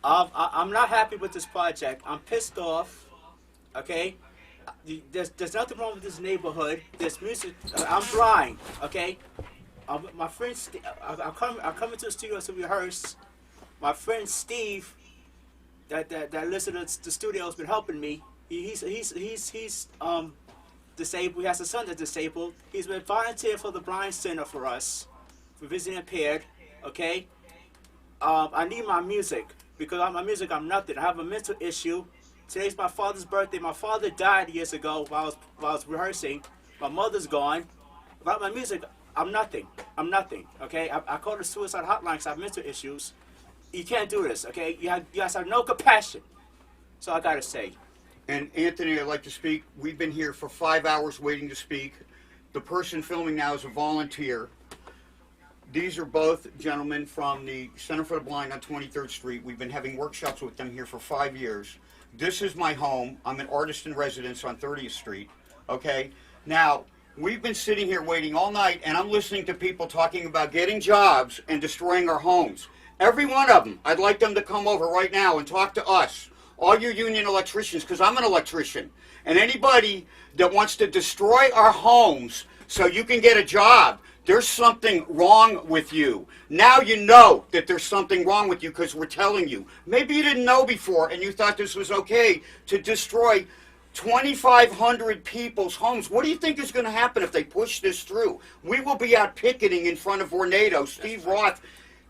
I'm not happy with this project. I'm pissed off. Okay, there's nothing wrong with this neighborhood. There's music. I'm blind. Okay, my friend, I come into the studio to rehearse. My friend Steve, that lives in the studio, has been helping me. He's disabled. He has a son that's disabled. He's been volunteering for the blind center for us, for visually impaired. Okay, I need my music because my music, I'm nothing. I have a mental issue. Today's my father's birthday. My father died years ago while I was rehearsing. My mother's gone. Without my music, I'm nothing. I'm nothing. Okay, I call the suicide hotline because I have mental issues. You can't do this. Okay, you guys have no compassion. So I gotta say. And Anthony, I'd like to speak. We've been here for 5 hours waiting to speak. The person filming now is a volunteer. These are both gentlemen from the Center for the Blind on 23rd Street. We've been having workshops with them here for 5 years. This is my home. I'm an artist in residence on 30th Street. Okay? Now, we've been sitting here waiting all night, and I'm listening to people talking about getting jobs and destroying our homes. Every one of them, I'd like them to come over right now and talk to us. All you union electricians, because I'm an electrician. And anybody that wants to destroy our homes so you can get a job, there's something wrong with you. Now you know that there's something wrong with you because we're telling you. Maybe you didn't know before and you thought this was okay to destroy 2,500 people's homes. What do you think is going to happen if they push this through? We will be out picketing in front of Vornado. Steve Roth,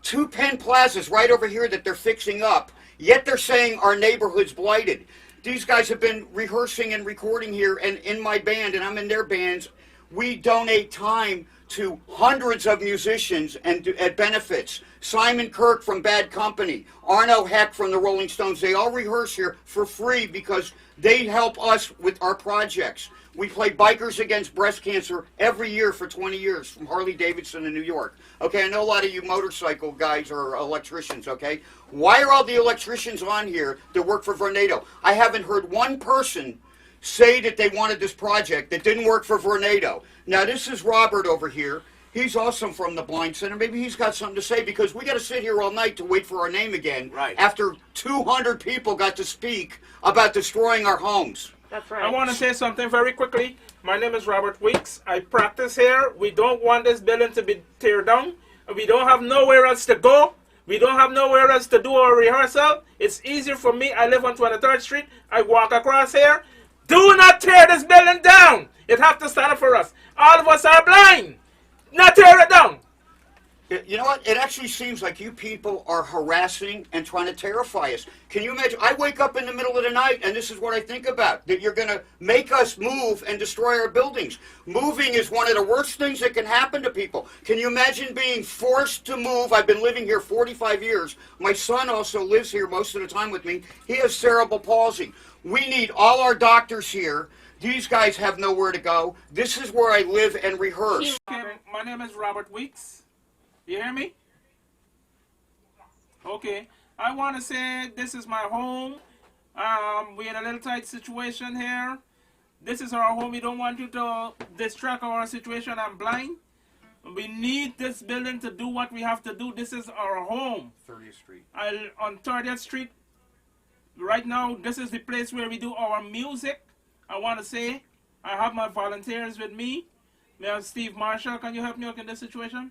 2 Penn Plazas right over here that they're fixing up. Yet they're saying our neighborhood's blighted. These guys have been rehearsing and recording here, and in my band, and I'm in their bands. We donate time to hundreds of musicians and at benefits. Simon Kirk from Bad Company, Arno Heck from the Rolling Stones, they all rehearse here for free because they help us with our projects. We play Bikers Against Breast Cancer every year for 20 years from Harley Davidson in New York. Okay, I know a lot of you motorcycle guys are electricians, okay? Why are all the electricians on here that work for Vornado? I haven't heard one person say that they wanted this project that didn't work for Vornado. Now, this is Robert over here. He's also from the Blind Center. Maybe he's got something to say because we got to sit here all night to wait for our name again. Right. After 200 people got to speak about destroying our homes. That's right. I want to say something very quickly. My name is Robert Weeks. I practice here. We don't want this building to be teared down. We don't have nowhere else to go. We don't have nowhere else to do our rehearsal. It's easier for me. I live on 23rd Street. I walk across here. Do not tear this building down. It has to stand up for us. All of us are blind. Not tear it down. You know what? It actually seems like you people are harassing and trying to terrify us. Can you imagine? I wake up in the middle of the night and this is what I think about. That you're going to make us move and destroy our buildings. Moving is one of the worst things that can happen to people. Can you imagine being forced to move? I've been living here 45 years. My son also lives here most of the time with me. He has cerebral palsy. We need all our doctors here. These guys have nowhere to go. This is where I live and rehearse. Okay, my name is Robert Weeks. You hear me? Okay. I want to say this is my home. We had a little tight situation here. This is our home. We don't want you to distract our situation. I'm blind. We need this building to do what we have to do. This is our home. 30th Street. On 30th Street. Right now, this is the place where we do our music. I want to say, I have my volunteers with me. We have Steve Marshall. Can you help me out in this situation?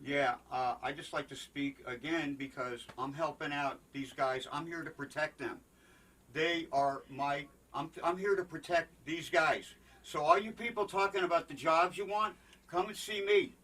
Yeah, I just like to speak again because I'm helping out these guys. I'm here to protect them. They are I'm here to protect these guys. So all you people talking about the jobs you want, come and see me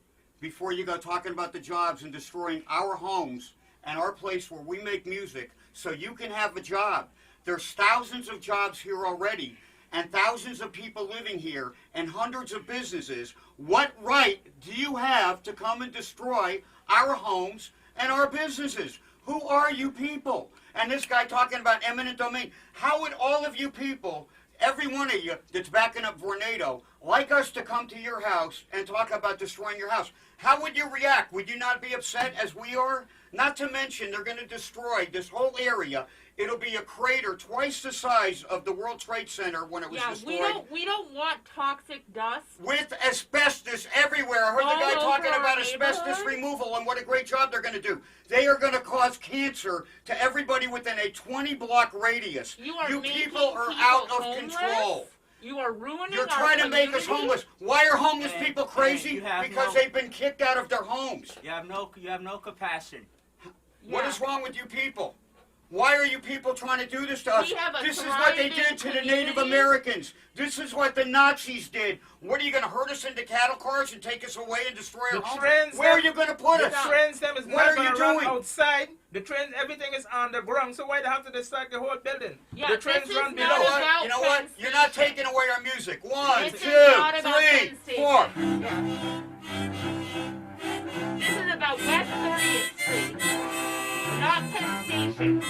before you go talking about the jobs and destroying our homes and our place where we make music so you can have a job. There's thousands of jobs here already and thousands of people living here and hundreds of businesses. What right do you have to come and destroy our homes and our businesses? Who are you people? And this guy talking about eminent domain. How would all of you people, every one of you that's backing up Vornado, like us to come to your house and talk about destroying your house? How would you react? Would you not be upset as we are? Not to mention, they're going to destroy this whole area. It'll be a crater twice the size of the World Trade Center when it was destroyed. we don't want toxic dust. With asbestos everywhere. I heard the guy talking about asbestos removal and what a great job they're going to do. They are going to cause cancer to everybody within a 20-block radius. You people are out of control. You are ruining You're trying to make us homeless. Why are homeless people crazy? Because they've been kicked out of their homes. You have no compassion. What is wrong with you people? Why are you people trying to do this to us? This is what they did to the Native Americans. This is what the Nazis did. What, are you going to herd us into cattle cars and take us away and destroy our homes? Where are you going to put us? The trains them is not going to run outside. The trains, everything is on the ground. So why they have to destroy the whole building? Yeah, the trains run below. You know what? You're not taking away our music. 1, 2, 3, 4. Yeah. This is about West 30th Street, not Penn Station.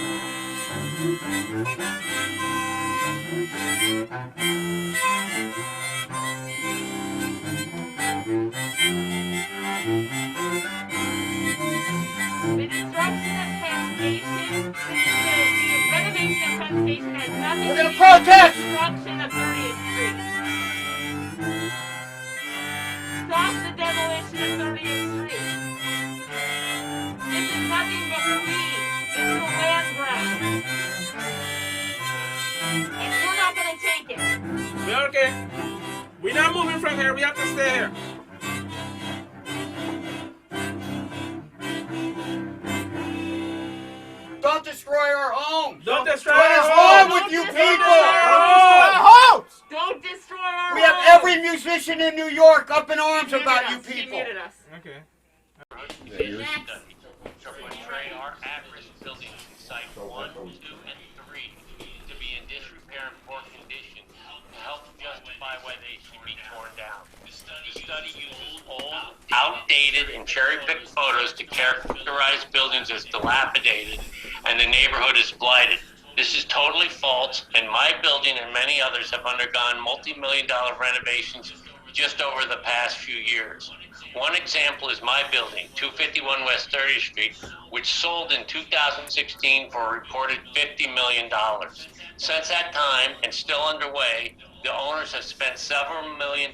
The destruction of Penn Station, the renovation of Penn Station has nothing We're to going do to protest! with the destruction of 30th Street. Stop the demolition of 30th Street. This is nothing but greed. This is a land grab. And we're not going to take it. We're okay. We're not moving from here. We have to stay here. Don't destroy our homes. Don't destroy What our is homes. wrong with you Don't people? Don't destroy our We have homes. every musician in New York up in arms about you He people. muted us. Okay. Next. To portray our at-risk buildings in site 1, 2, and 3 to be in disrepair and poor condition to help justify why they should be torn down. The study uses old, outdated, and cherry-picked photos to characterize buildings as dilapidated and the neighborhood is blighted. This is totally false, and my building and many others have undergone multi-million-dollar renovations just over the past few years. One example is my building, 251 West 30th Street, which sold in 2016 for a reported $50 million. Since that time, and still underway, the owners have spent several $1 million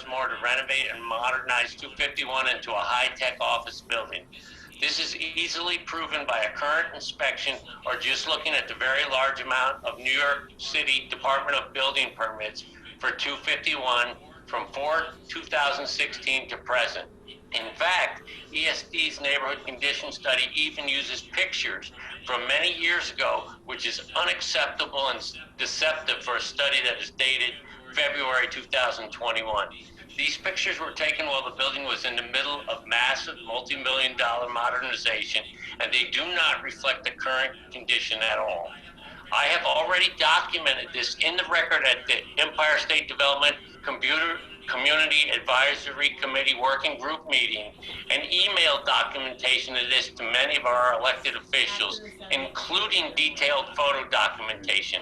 more to renovate and modernize 251 into a high-tech office building. This is easily proven by a current inspection or just looking at the very large amount of New York City Department of Building permits for 251 from 2016 to present. In fact, ESD's neighborhood condition study even uses pictures from many years ago, which is unacceptable and deceptive for a study that is dated February 2021. These pictures were taken while the building was in the middle of massive multi-million-dollar modernization, and they do not reflect the current condition at all. I have already documented this in the record at the Empire State Development Community Advisory Committee Working Group meeting and emailed documentation of this to many of our elected officials, including detailed photo documentation.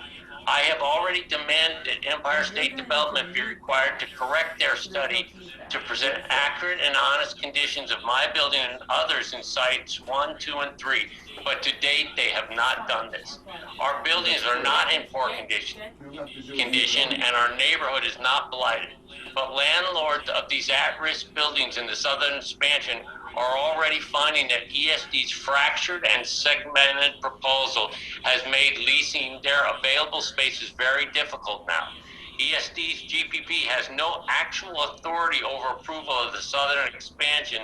I have already demanded that Empire State Development be required to correct their study to present accurate and honest conditions of my building and others in sites 1, 2, and 3. But to date, they have not done this. Our buildings are not in poor condition, and our neighborhood is not blighted. But landlords of these at-risk buildings in the southern expansion are already finding that ESD's fractured and segmented proposal has made leasing their available spaces very difficult now. ESD's GPP has no actual authority over approval of the southern expansion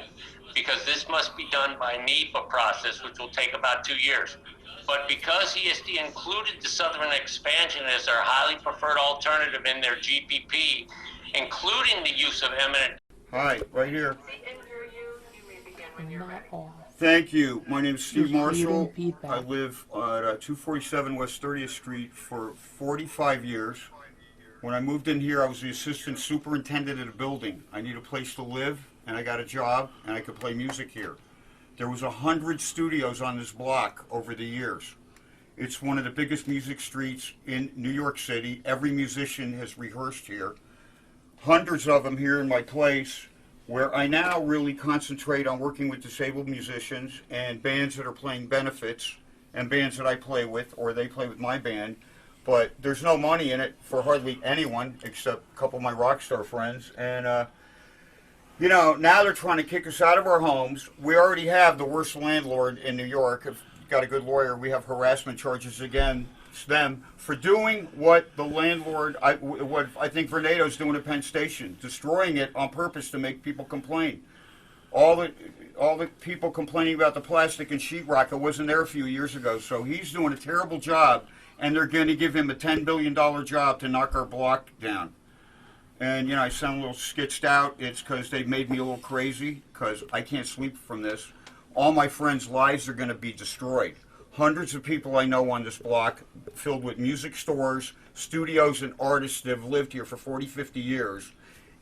because this must be done by NEPA process, which will take about 2 years. But because ESD included the southern expansion as their highly preferred alternative in their GPP, including the use of eminent... Hi, right here. Thank you. My name is Steve Marshall. I live at 247 West 30th Street for 45 years. When I moved in here, I was the assistant superintendent of the building. I need a place to live, and I got a job, and I could play music here. There was 100 studios on this block over the years. It's one of the biggest music streets in New York City. Every musician has rehearsed here. Hundreds of them here in my place where I now really concentrate on working with disabled musicians and bands that are playing benefits and bands that I play with or they play with my band. But there's no money in it for hardly anyone except a couple of my rock star friends. And, you know, now they're trying to kick us out of our homes. We already have the worst landlord in New York. If you've got a good lawyer, we have harassment charges against them for doing what the landlord, what I think Vornado's doing at Penn Station, destroying it on purpose to make people complain. All the people complaining about the plastic and sheetrock, I wasn't there a few years ago, so he's doing a terrible job, and they're going to give him a $10 billion job to knock our block down. And, you know, I sound a little skitched out. It's because they made me a little crazy, because I can't sleep from this. All my friends' lives are going to be destroyed. Hundreds of people I know on this block, filled with music stores, studios, and artists that have lived here for 40, 50 years,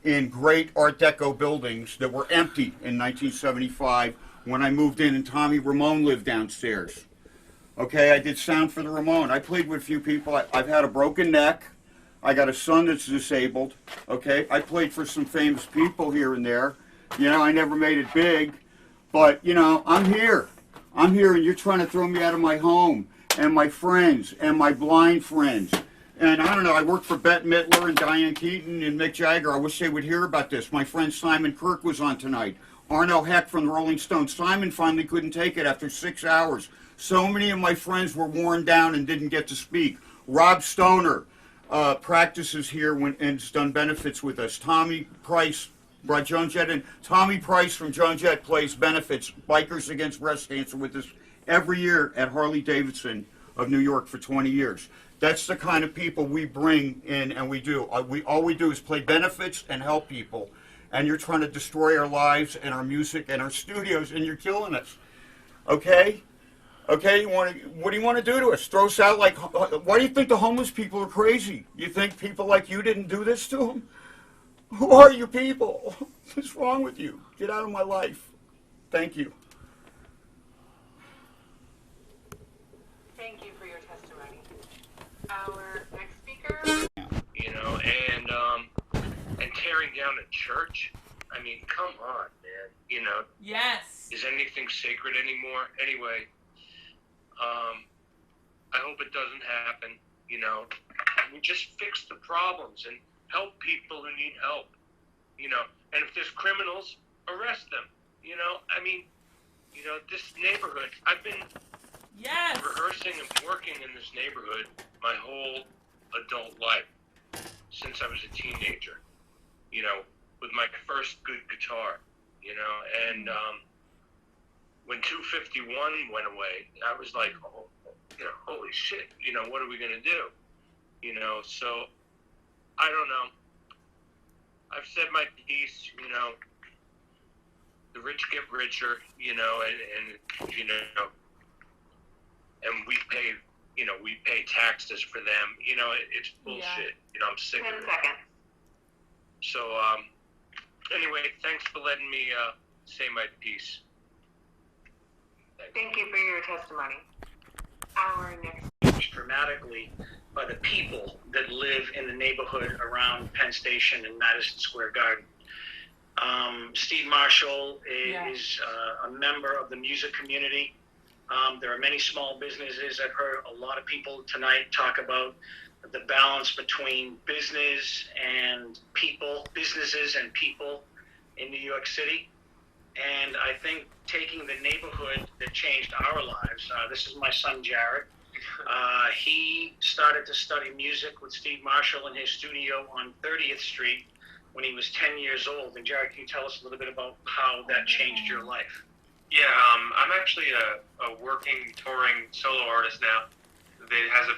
in great Art Deco buildings that were empty in 1975 when I moved in and Tommy Ramone lived downstairs. Okay, I did sound for the Ramone. I played with a few people. I've had a broken neck. I got a son that's disabled. Okay, I played for some famous people here and there. You know, I never made it big, but, you know, I'm here. I'm here, and you're trying to throw me out of my home and my friends and my blind friends. And I don't know, I worked for Bette Midler and Diane Keaton and Mick Jagger. I wish they would hear about this. My friend Simon Kirk was on tonight. Arno Heck from the Rolling Stones. Simon finally couldn't take it after 6 hours. So many of my friends were worn down and didn't get to speak. Rob Stoner practices here and has done benefits with us. Tommy Price by Joan Jett, and Tommy Price from Joan Jett plays benefits, Bikers Against Breast Cancer, with us every year at Harley Davidson of New York for 20 years. That's the kind of people we bring in, and we do. All we do is play benefits and help people. And you're trying to destroy our lives and our music and our studios, and you're killing us. Okay? Okay, what do you want to do to us? Throw us out like, why do you think the homeless people are crazy? You think people like you didn't do this to them? Who are you people? What's wrong with you? Get out of my life. Thank you. Thank you for your testimony. Our next speaker. You know, and tearing down a church. I mean, come on, man. You know, Yes. is anything sacred anymore? Anyway, I hope it doesn't happen. You know, we just fix the problems and help people who need help. You know, and if there's criminals, arrest them. You know, I mean, you know, this neighborhood, I've been Yes. rehearsing and working in this neighborhood my whole adult life since I was a teenager, you know, with my first good guitar, you know, and when 251 went away, I was like, oh, you know, holy shit, you know, what are we going to do? You know, so I don't know. I've said my piece, you know, the rich get richer, you know, and you know, and we pay taxes for them. You know, it's bullshit. Yeah. You know, I'm sick 10 of it. seconds. So, anyway, thanks for letting me say my piece. Thanks. Thank you for your testimony. Our next. Dramatically by the people that live in the neighborhood around Penn Station and Madison Square Garden. Steve Marshall is a member of the music community. There are many small businesses. I've heard a lot of people tonight talk about the balance between businesses and people in New York City. And I think taking the neighborhood that changed our lives, this is my son Jared. He started to study music with Steve Marshall in his studio on 30th Street when he was 10 years old. And Jared, can you tell us a little bit about how that changed your life? Yeah, I'm actually a working, touring solo artist now that has a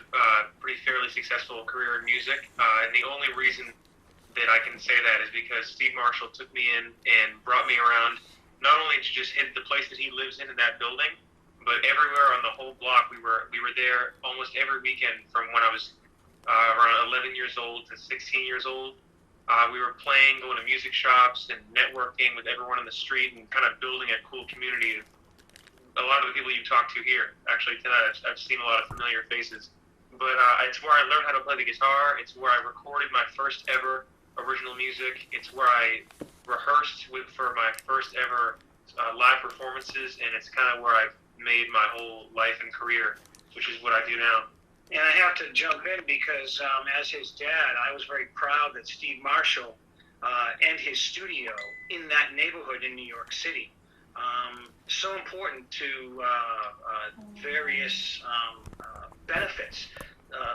pretty fairly successful career in music. And the only reason that I can say that is because Steve Marshall took me in and brought me around, not only to just hit the place that he lives in that building, but everywhere on the whole block. We were there almost every weekend from when I was around 11 years old to 16 years old. We were playing, going to music shops, and networking with everyone on the street, and kind of building a cool community. A lot of the people you talk to here, actually tonight, I've seen a lot of familiar faces. But it's where I learned how to play the guitar. It's where I recorded my first ever original music. It's where I rehearsed for my first ever live performances, and it's kind of where I've made my whole life and career, which is what I do now. And I have to jump in because as his dad, I was very proud that Steve Marshall and his studio in that neighborhood in New York City. So important to various benefits.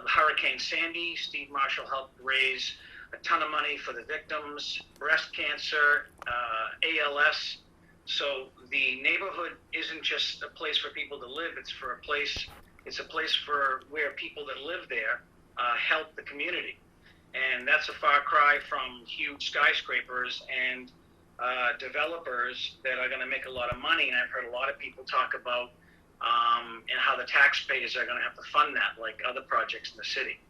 Hurricane Sandy, Steve Marshall helped raise a ton of money for the victims, breast cancer, ALS. So the neighborhood isn't just a place for people to live, it's a place for where people that live there help the community. And that's a far cry from huge skyscrapers and developers that are going to make a lot of money. And I've heard a lot of people talk about and how the taxpayers are going to have to fund that, like other projects in the city.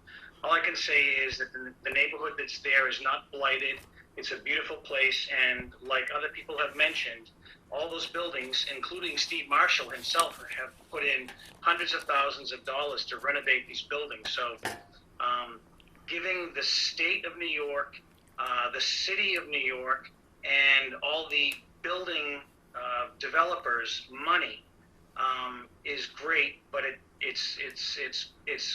All I can say is that the neighborhood that's there is not blighted. It's a beautiful place, and like other people have mentioned, all those buildings, including Steve Marshall himself, have put in hundreds of thousands of dollars to renovate these buildings. So giving the state of New York, the city of New York, and all the building developers money is great, but it's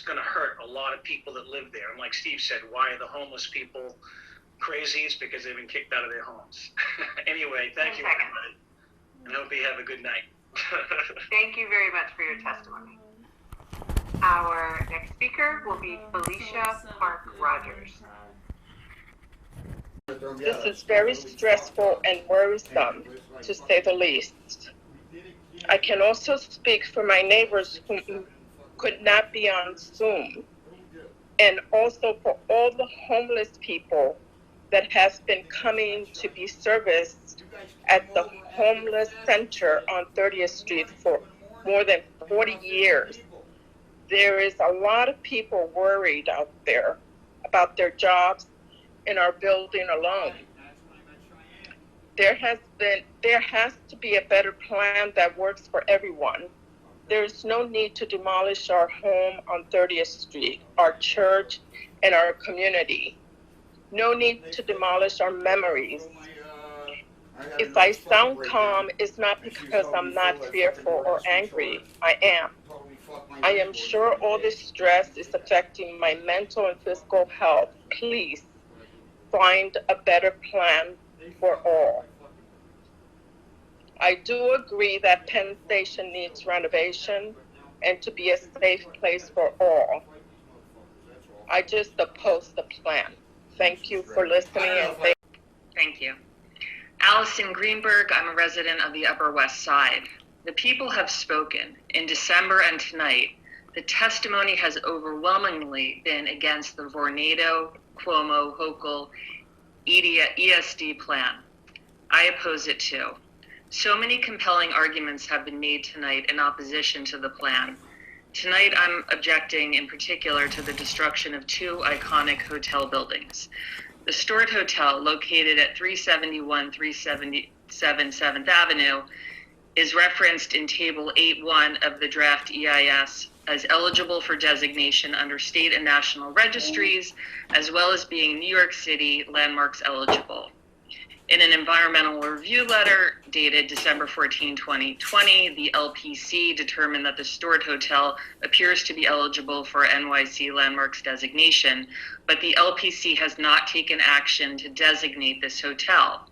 going to hurt a lot of people that live there. And like Steve said, why are the homeless people crazy? It's because they've been kicked out of their homes. Anyway, thank you, everybody. And hope you have a good night. Thank you very much for your testimony. Our next speaker will be Felicia Park Rogers. This is very stressful and worrisome, to say the least. I can also speak for my neighbors who could not be on Zoom, and also for all the homeless people that has been coming to be serviced at the homeless center on 30th Street for more than 40 years. There is a lot of people worried out there about their jobs in our building alone. There has to be a better plan that works for everyone. There's no need to demolish our home on 30th Street, our church, and our community. No need to demolish our memories. If I sound calm, it's not because I'm not fearful or angry. I am. I am sure all this stress is affecting my mental and physical health. Please find a better plan for all. I do agree that Penn Station needs renovation and to be a safe place for all. I just oppose the plan. Thank you for listening, and Thank you. Allison Greenberg, I'm a resident of the Upper West Side. The people have spoken. In December and tonight, the testimony has overwhelmingly been against the Vornado, Cuomo, Hochul, ESD plan. I oppose it too. So many compelling arguments have been made tonight in opposition to the plan. Tonight, I'm objecting in particular to the destruction of two iconic hotel buildings. The Stewart Hotel, located at 371-377 7th Avenue, is referenced in Table 8.1 of the draft EIS as eligible for designation under state and national registries, as well as being New York City landmarks eligible. In an environmental review letter dated December 14, 2020, the LPC determined that the Stewart Hotel appears to be eligible for NYC landmarks designation, but the LPC has not taken action to designate this hotel.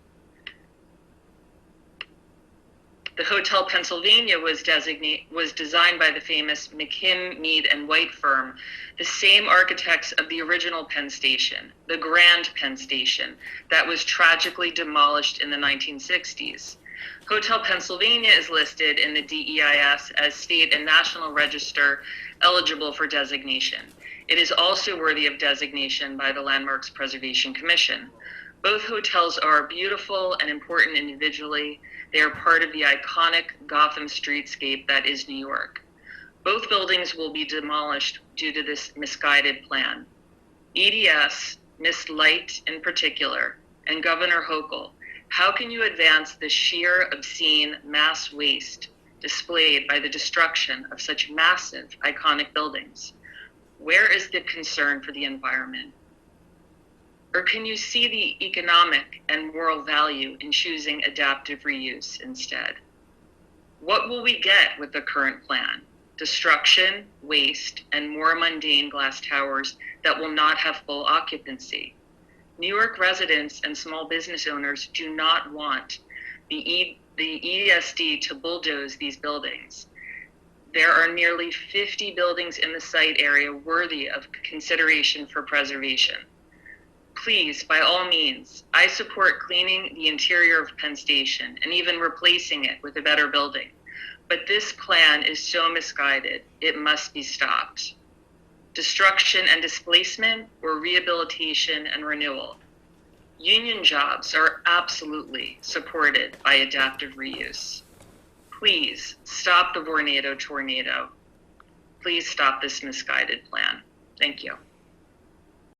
The Hotel Pennsylvania was designed by the famous McKim, Mead, and White firm, the same architects of the original Penn Station, the Grand Penn Station, that was tragically demolished in the 1960s. Hotel Pennsylvania is listed in the DEIS as state and national register eligible for designation. It is also worthy of designation by the Landmarks Preservation Commission. Both hotels are beautiful and important individually. They are part of the iconic Gotham streetscape that is New York. Both buildings will be demolished due to this misguided plan. EDS, Miss Light in particular, and Governor Hochul, how can you advance the sheer, obscene mass waste displayed by the destruction of such massive, iconic buildings? Where is the concern for the environment? Or can you see the economic and moral value in choosing adaptive reuse instead? What will we get with the current plan? Destruction, waste, and more mundane glass towers that will not have full occupancy. New York residents and small business owners do not want the ESD to bulldoze these buildings. There are nearly 50 buildings in the site area worthy of consideration for preservation. Please, by all means, I support cleaning the interior of Penn Station and even replacing it with a better building. But this plan is so misguided, it must be stopped. Destruction and displacement, or rehabilitation and renewal. Union jobs are absolutely supported by adaptive reuse. Please stop the Vornado tornado. Please stop this misguided plan. Thank you.